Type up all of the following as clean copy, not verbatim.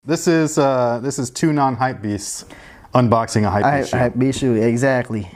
This is two non-hype beasts unboxing a hype beast shoe. Hype beast shoe, exactly.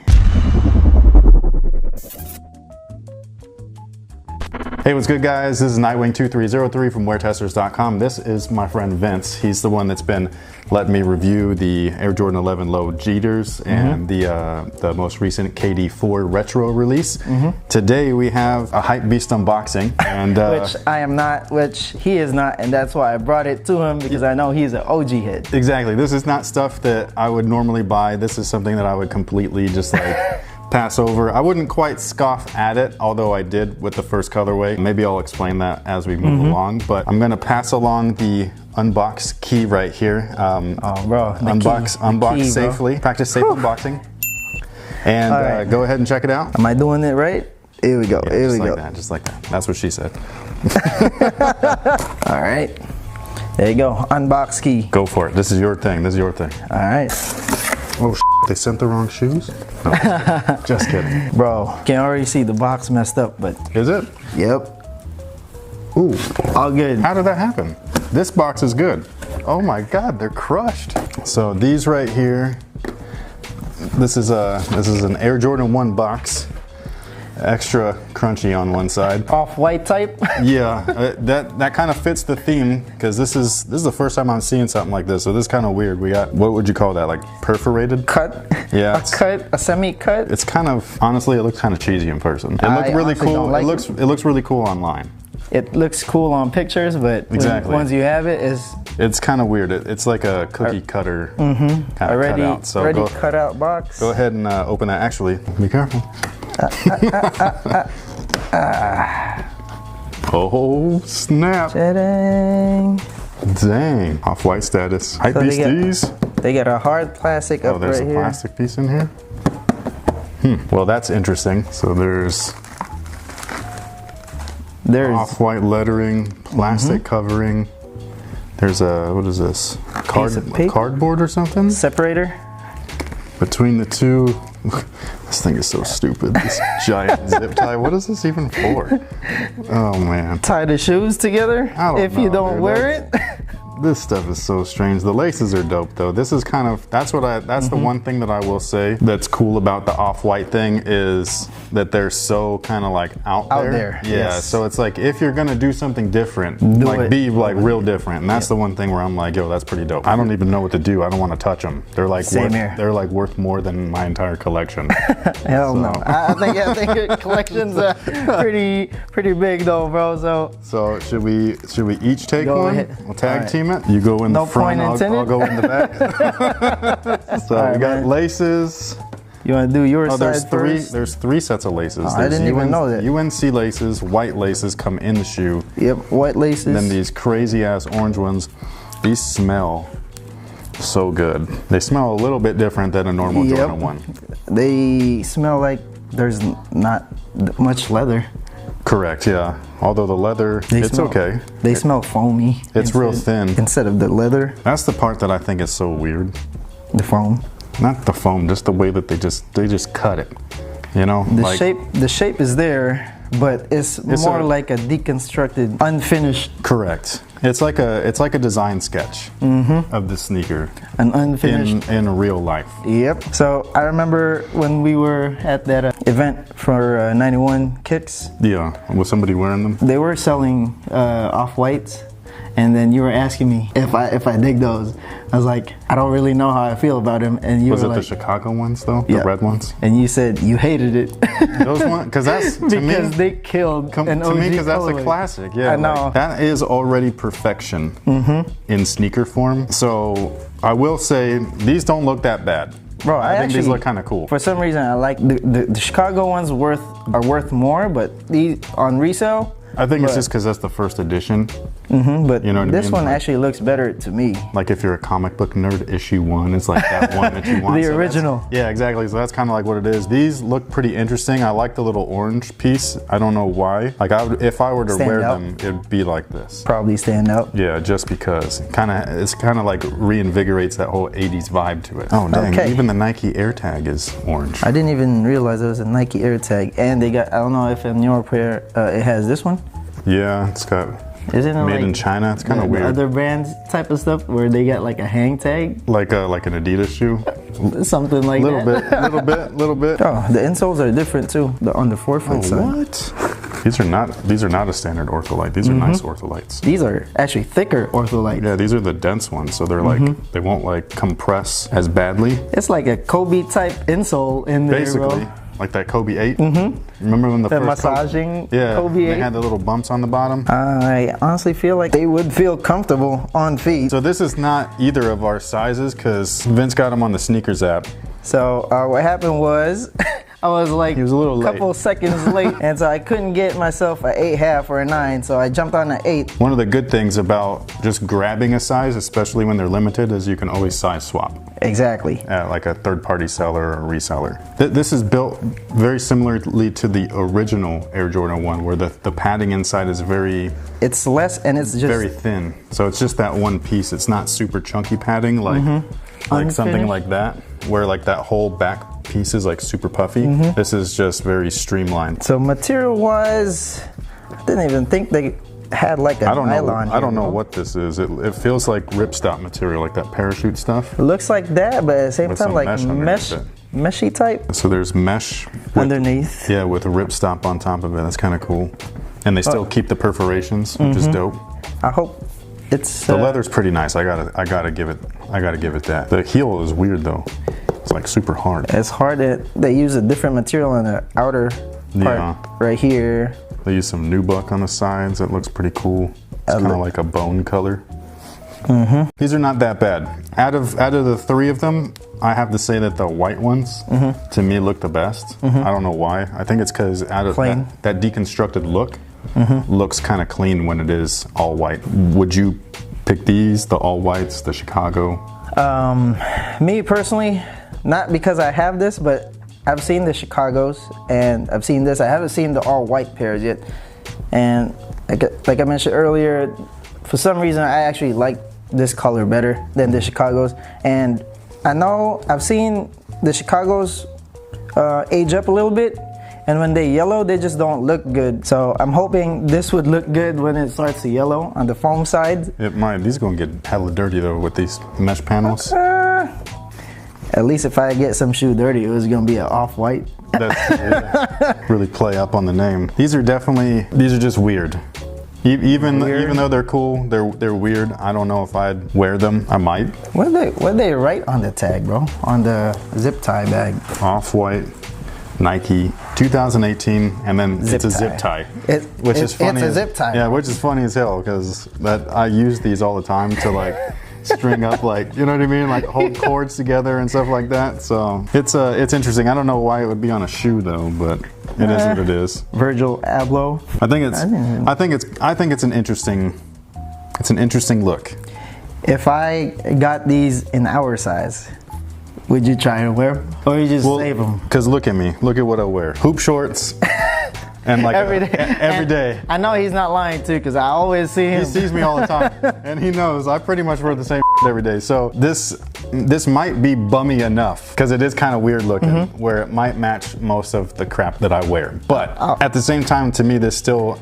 Hey, what's good, guys? This is Nightwing2303 from WearTesters.com. This is my friend Vince. He's the one that's been letting me review the Air Jordan 11 Low Jeters and the most recent KD4 Retro release. Today we have a hype beast unboxing, and which I am not, which he is not, and that's why I brought it to him, because I know he's an OG head. Exactly. This is not stuff that I would normally buy. This is something that I would completely just like pass over. I wouldn't quite scoff at it, although I did with the first colorway. Maybe I'll explain that as we move along, but I'm gonna pass along the unbox key right here. Unbox key, safely. Practice safe unboxing. And go ahead and check it out. Am I doing it right? Here we go. Yeah, Here we go. Just like that. That's what she said. All right. There you go. Unbox key. Go for it. This is your thing. This is your thing. All right. Oh, they sent the wrong shoes? No, just kidding. Bro, can already see the box messed up, but. Is it? Yep. Ooh. All good. How did that happen? This box is good. Oh my God, they're crushed. So these right here, this is an Air Jordan 1 box. Extra crunchy on one side. Off-white type? Yeah, that kind of fits the theme, because this is the first time I'm seeing something like this, so this is kind of weird. We got, what would you call that, like perforated? Cut? Yeah. A semi-cut? It's kind of, honestly, it looks kind of cheesy in person. It looks really cool. Like it looks really cool online. It looks cool on pictures, but once you have it, it's kind of weird. It's like a cookie cutter kind of cutout. So already cut out box. Go ahead and open that. Actually, be careful. Oh snap! Dang! Dang! Off-white status. Hype beasties. They got a hard plastic up right here. Oh, there's a plastic piece in here. Well, that's interesting. So there's off-white lettering, plastic covering. There's a, what is this? Cardboard or something? Separator. Between the two. This thing is so stupid. This giant zip tie. What is this even for? Oh man. Tie the shoes together if you don't wear it. This stuff is so strange. The laces are dope though. This is kind of, that's the one thing that I will say that's cool about the off-white thing, is that they're so kind of like out there. Yeah, yes. So it's like, if you're gonna do something different, be like real different. And that's the one thing where I'm like, yo, that's pretty dope. I don't even know what to do. I don't want to touch them. They're like they're like worth more than my entire collection. Hell no. I think your collection's pretty big though, bro. So should we each take one? Ahead. We'll tag team it. You go in the front, I'll go in the back. So we got laces. You want to do your side first? There's three sets of laces. I didn't even know that. UNC laces, white laces come in the shoe. Yep, white laces. And then these crazy ass orange ones. These smell so good. They smell a little bit different than a normal Jordan 1. They smell like there's not much leather. Correct, yeah. Although the leather, it's okay. They smell foamy. It's real thin. Instead of the leather. That's the part that I think is so weird. The foam. Not the foam, just the way that they just cut it. You know? The shape is there, but it's more like a deconstructed, unfinished. Correct. It's like a design sketch of the sneaker. An unfinished in real life. Yep. So I remember when we were at that event for 91 Kicks. Yeah. Was somebody wearing them? They were selling off-whites, and then you were asking me if I dig those. I was like, I don't really know how I feel about them. And you was were it like, the Chicago ones though? The red ones? And you said you hated it. Those ones? Because that's, to because they killed an OG to me, because that's a classic. Yeah, I know. Like, that is already perfection in sneaker form. So I will say, these don't look that bad. Bro, I think these look kind of cool. For some reason, I like the Chicago ones are worth more, but these on resale. I think it's just because that's the first edition. But you know what this I mean? one actually looks better to me. Like if you're a comic book nerd, issue 1 is like that one that you want. The original. Yeah, exactly. So that's kind of like what it is. These look pretty interesting. I like the little orange piece. I don't know why. Like if I were to wear them, it'd be like this. Probably stand out. Yeah, just because. It's kind of like reinvigorates that whole 80s vibe to it. Oh dang, even the Nike AirTag is orange. I didn't even realize it was a Nike AirTag. And they got, I don't know if in your pair it has this one. Yeah, it's got Isn't it made like in China? It's kind of weird. Other brands type of stuff where they got like a hang tag, like an Adidas shoe. Something like that. Little bit. Oh, the insoles are different too. On the forefoot side. What? These are not a standard ortholite. These are nice ortholites. These are actually thicker ortholites. Yeah, these are the dense ones, so they're like they won't like compress as badly. It's like a Kobe type insole in there, basically. bro. Like that Kobe 8. Remember when the first massaging Kobe 8? They had the little bumps on the bottom. I honestly feel like they would feel comfortable on feet. So this is not either of our sizes because Vince got them on the sneakers app. So what happened was I was like he was a little couple seconds late, and so I couldn't get myself an 8.5 or a 9, so I jumped on an 8. One of the good things about just grabbing a size, especially when they're limited, is you can always size swap. Exactly. At like a third-party seller or reseller. This is built very similarly to the original Air Jordan 1, where the padding inside is it's less and it's just very thin. So it's just that one piece. It's not super chunky padding like something like that, where like that whole back piece is like super puffy. This is just very streamlined. So material wise, I didn't even think they had like a nylon. I don't know what this is. It feels like ripstop material, like that parachute stuff. It looks like that, but at the same time like meshy type. So there's mesh underneath. Yeah, with a ripstop on top of it. That's kind of cool. And they still keep the perforations, which is dope. I hope it's the leather's pretty nice. I gotta give it that. The heel is weird though. It's like super hard. It's hard. They use a different material on the outer part right here. They use some nubuck on the sides. That looks pretty cool. It's kind of like a bone color. These are not that bad. Out of the three of them, I have to say that the white ones to me look the best. I don't know why. I think it's because out of that deconstructed look looks kind of clean when it is all white. Would you pick these, the all whites, the Chicago? Me personally, not because I have this, but I've seen the Chicagos and I've seen this. I haven't seen the all white pairs yet. And like I mentioned earlier, for some reason I actually like this color better than the Chicagos. And I know I've seen the Chicagos age up a little bit, and when they yellow, they just don't look good. So I'm hoping this would look good when it starts to yellow on the foam side. It might. These are gonna get hella dirty though with these mesh panels. At least if I get some shoe dirty, it was gonna be an off-white. Really play up on the name. These are just weird. Even though they're cool, they're weird. I don't know if I'd wear them. I might. What they write on the tag, bro? On the zip tie bag. Off-white, Nike, 2018, and then it's a zip tie. Which is funny. It's a zip tie. Yeah, which is funny as hell because I use these all the time to like string up, like, you know what I mean, like hold cords together and stuff like that. So it's interesting. I don't know why it would be on a shoe though, but it is what it is. Virgil Abloh. I think it's an interesting look. If I got these in our size, would you try to wear them? Or you just save them? Because look at me. Look at what I wear. Hoop shorts. And like every day. I know he's not lying too, because I always see him. He sees me all the time. And he knows I pretty much wear the same every day. So this might be bummy enough, because it is kind of weird looking, where it might match most of the crap that I wear. But at the same time, to me, this still,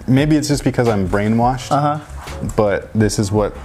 maybe it's just because I'm brainwashed, but this is what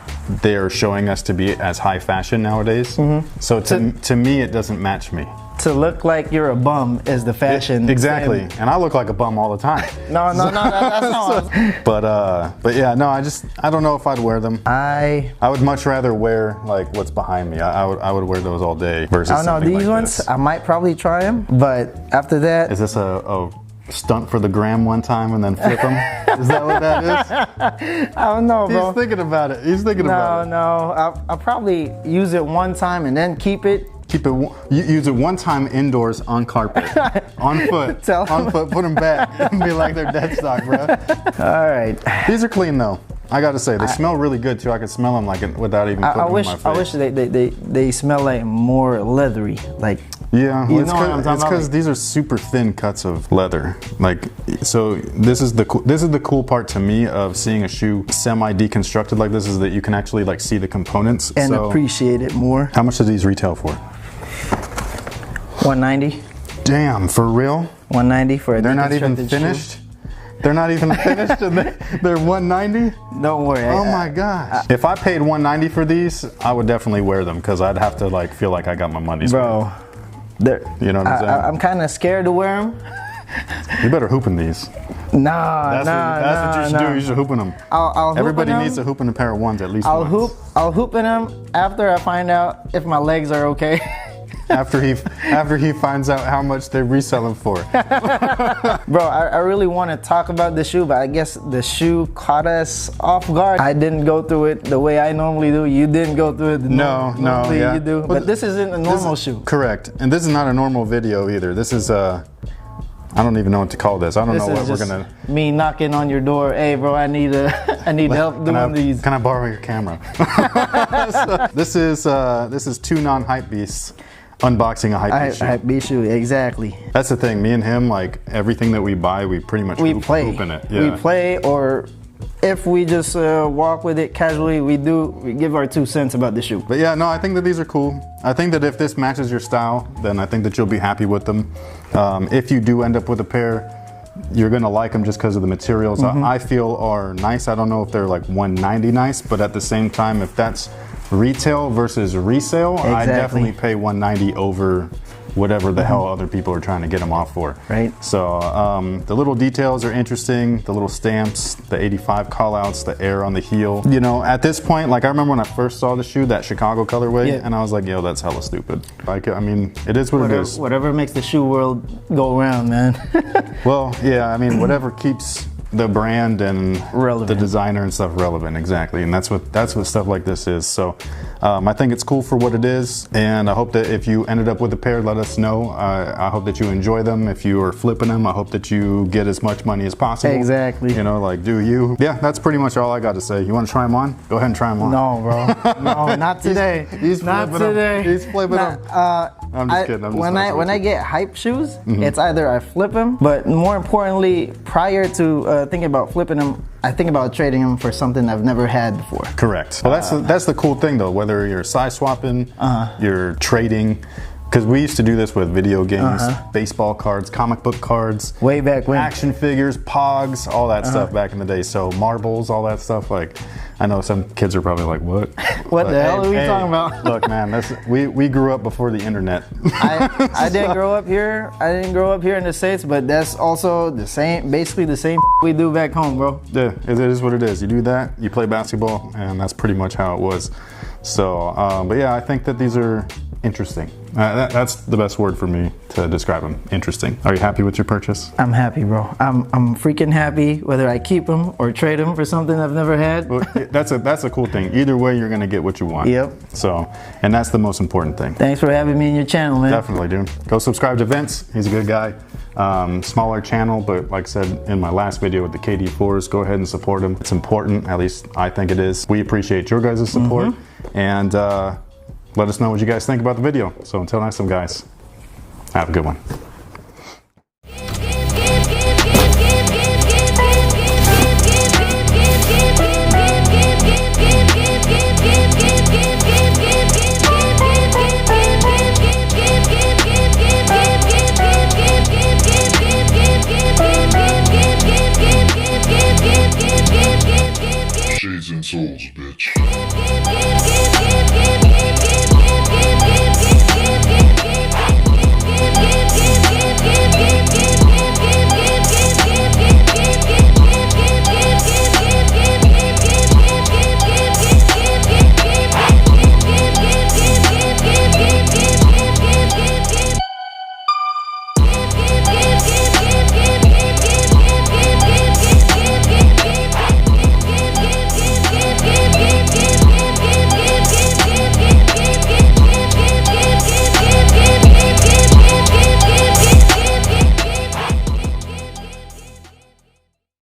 they are showing us to be as high fashion nowadays. So to me, it doesn't match me. To look like you're a bum is the fashion. Exactly, and I look like a bum all the time. No, that's not. But yeah, no, I don't know if I'd wear them. I would much rather wear like what's behind me. I would wear those all day versus I don't know, these ones, I might probably try them, but after that. Is this a stunt for the gram one time and then flip them? Is that what that is? I don't know, bro. He's thinking about it. No, I'll probably use it one time and then keep it. Use it one time indoors on carpet, on foot, put them back and be like they're dead stock, bro. All right. These are clean though. I gotta say, they smell really good too. I can smell them like without even putting them in my face. I wish they smell like more leathery, like. Yeah, well, it's because these are super thin cuts of leather. Like, so this is the cool part to me of seeing a shoe semi deconstructed like this, is that you can actually like see the components and appreciate it more. How much do these retail for? $190. Damn, for real? $190 for a. They're not even finished. Shoe. They're not even finished and they're $190? Don't worry. Oh my gosh. If I paid $190 for these, I would definitely wear them because I'd have to like feel like I got my money's worth. Bro, you know what I'm saying? I'm kind of scared to wear them. You better hoop in these. That's what you should do. You should hoop in them. Everybody needs to hoop in a pair of ones at least once. I'll hoop in them after I find out if my legs are okay. after he finds out how much they resell them for. Bro, I really want to talk about the shoe, but I guess the shoe caught us off guard. I didn't go through it the way I normally do. You didn't go through it normally you do. But this isn't a normal shoe. Correct. And this is not a normal video either. This is I don't even know what to call this. I don't know what we're gonna. Me knocking on your door. Hey, bro, I need help doing these. Can I borrow your camera? So, this is two non-hype beasts unboxing a hype beast shoe. Hype beast shoe, exactly. That's the thing. Me and him, like everything that we buy, we pretty much hoop in it. Yeah. We play, or if we just walk with it casually, we give our 2 cents about the shoe. But yeah, no, I think that these are cool. I think that if this matches your style, then I think that you'll be happy with them. If you do end up with a pair, you're gonna like them just because of the materials. I feel are nice. I don't know if they're like $190 nice, but at the same time, if that's retail versus resale, I definitely pay $190 over whatever the hell other people are trying to get them off for. Right. So the little details are interesting, the little stamps, the 85 callouts, the air on the heel. You know, at this point, like I remember when I first saw the shoe, that Chicago colorway, and I was like, yo, that's hella stupid. Like, I mean, it is what it is. Whatever makes the shoe world go around, man. Well, yeah, I mean, whatever keeps the brand and relevant. The designer and stuff relevant, exactly, and that's what stuff like this is. So I think it's cool for what it is, and I hope that if you ended up with a pair, let us know. I hope that you enjoy them. If you are flipping them, I hope that you get as much money as possible. Exactly. You know, like, do you? Yeah, that's pretty much all I got to say. You want to try them on? Go ahead and try them on. No, bro. No, not today. He's not flipping today. Them. He's flipping them. I'm just kidding. When I get hype shoes, it's either I flip them, but more importantly, prior to thinking about flipping them, I think about trading them for something I've never had before. Correct. Well, that's the cool thing though. Whether you're size swapping, you're trading. Because we used to do this with video games, baseball cards, comic book cards, way back when, action figures, pogs, all that stuff back in the day. So marbles, all that stuff. Like, I know some kids are probably like, "What? What the hell are we talking about?" Look, man, we grew up before the internet. I didn't grow up here. I didn't grow up here in the States, but that's also the same, basically the same we do back home, bro. Yeah, it is what it is. You do that, you play basketball, and that's pretty much how it was. So, but yeah, I think that these are interesting. That's the best word for me to describe them. Interesting. Are you happy with your purchase? I'm happy, bro. I'm freaking happy whether I keep them or trade them for something I've never had. Well, that's a cool thing. Either way, you're gonna get what you want. Yep. So, and that's the most important thing. Thanks for having me in your channel, man. Definitely, dude. Go subscribe to Vince. He's a good guy. Smaller channel, but like I said in my last video with the KD4s, go ahead and support him. It's important, at least I think it is. We appreciate your guys' support, and let us know what you guys think about the video. So until next time, guys, have a good one.